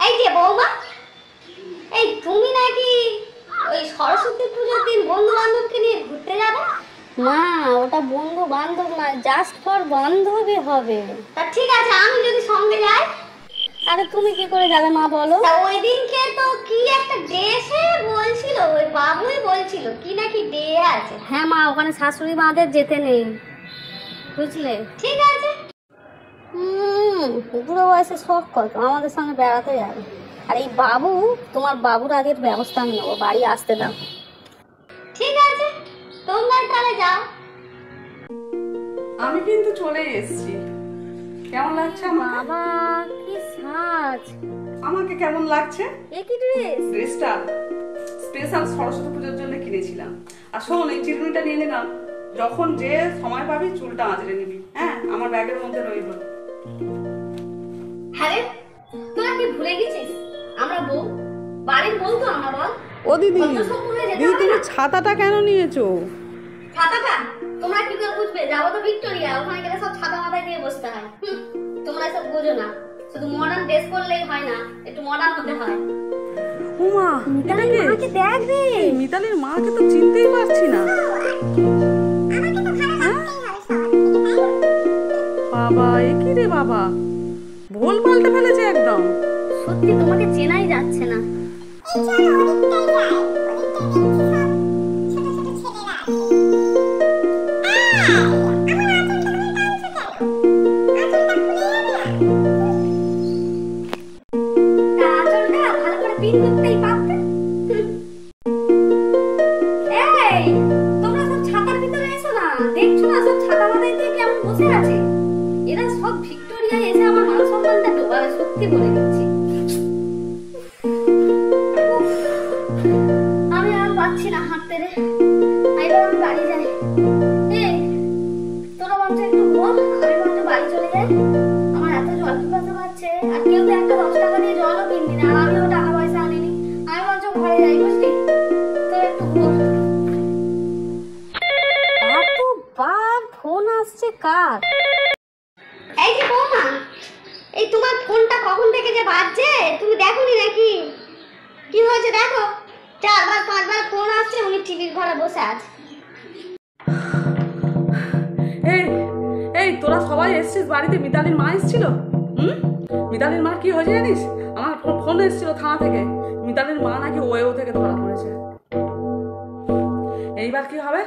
এই যে বৌমা, এই তুমি নাকি ওই সরস্বতী পুজোর দিন বন্ধু বান্ধবকে নিয়ে ঘুরতে যাবে? না, ওটা বন্ধু বান্ধব না, জাস্ট ফর বান্ধবী হবে। তা ঠিক আছে, আমি যদি সঙ্গে যাই? আরে তুমি কি করে যাবে মা বলো? তা ওই দিনকে তো কি একটা ডেসে বলছিল, ওই বাবুই বলছিল কি নাকি ডে আছে। হ্যাঁ মা, ওখানে শাশুড়ি মাদের যেতে নেই, বুঝলে? ঠিক আছে। বুড়ো বয়সে শখ কত, আমাদের সঙ্গে বেড়াতে যাবে। আর এই বাবু, তোমার বাবুর আগের ব্যবস্থা আমি নেবো, বাড়ি আসতে দাও। ঠিক আছে, তোমরা তাহলে যাও। আমি কিন্তু চলে এসেছি। কেমন লাগছে আমাকে? বাবা কি সাজ! আমাকে কেমন লাগছে? এ কি ড্রেস? ড্রেসটা স্পেশাল সরস্বতী পুজোর জন্য কিনেছিলাম। আর শোন, এই চিরুনিটা নিয়ে নিলাম, যখন যে সময় পাবি চুলটা আঁচড়ে নিবি। হ্যাঁ, আমার ব্যাগের মধ্যে রইল। হ্যাঁ রে, তোরা কি ভুলে গেছিস আমরা বউ, বাড়ির বউ তো আমরা, বল? ও দিদি, দিদি তুমি না। ছাতাটা কেন নিয়েছো? ছাতাটা তোমরা কি করে বুঝবে? যাবো তো ভিক্টোরিয়া, ওখানে গেলে সব ছাতা মাথায় দিয়ে বসতে হয়। তোমরা এসব বোঝো না, শুধু মডার্ন ড্রেস করলেই হয় না, একটু মডার্ন হতে হয়। উমা, মিতালির মাকে দেখ রে। মিতালির মাকে তো চিনতেই পারছি না। বাবা, এ কি রে বাবা, ভুল পাল্টে ফেলেছে একদম। সত্যি তোমাকে চেনাই যাচ্ছে না। আঁচলটা ভালো করে পিন করতেই পারতে। এই, তোমরা সব ছাতার ভিতরে এসো না, দেখছো না সব ছাতা মাথায় দিয়ে কেমন বসে আছে? এরা সব ভিক্টোরিয়ায় এসে আমার মান সম্মানটা ডোবাবে, সত্যি বলে দিচ্ছি। উফ, আমি আর পাচ্ছি না হাঁটতে রে, এবার আমি বাড়ি যাই। এই, তোরা বরঞ্চ একটু বল, আমি বরঞ্চ বাড়ি চলে যাই। আমার এত জল পিপাসা পাচ্ছে, আর কেউ তো একটা 10 টাকা দিয়ে জলও কিনবি না, আর আমিও টাকা পয়সা আনিনি। আমি বরঞ্চ ঘরে যাই, বুঝলি? তোর একটু বল। এতবার ফোন আসছে কার? এই যে বৌমা, এই তোমার ফোনটা কখন থেকে যে বাজছে তুমি দেখোনি নাকি? কি হয়েছে দেখো, 4বার 5বার ফোন আসছে, উনি টিভির ঘরে বসে আছে। এই এই তোরা সবাই এসেছিস বাড়িতে? মিতালির মা এসেছিল। মিতালির মা কি হয়েছে জানিস? আমার ফোন এসেছিল থানা থেকে, মিতালির মা নাকি ওয়েও থেকে ধরা পড়েছে। এইবার কি হবে?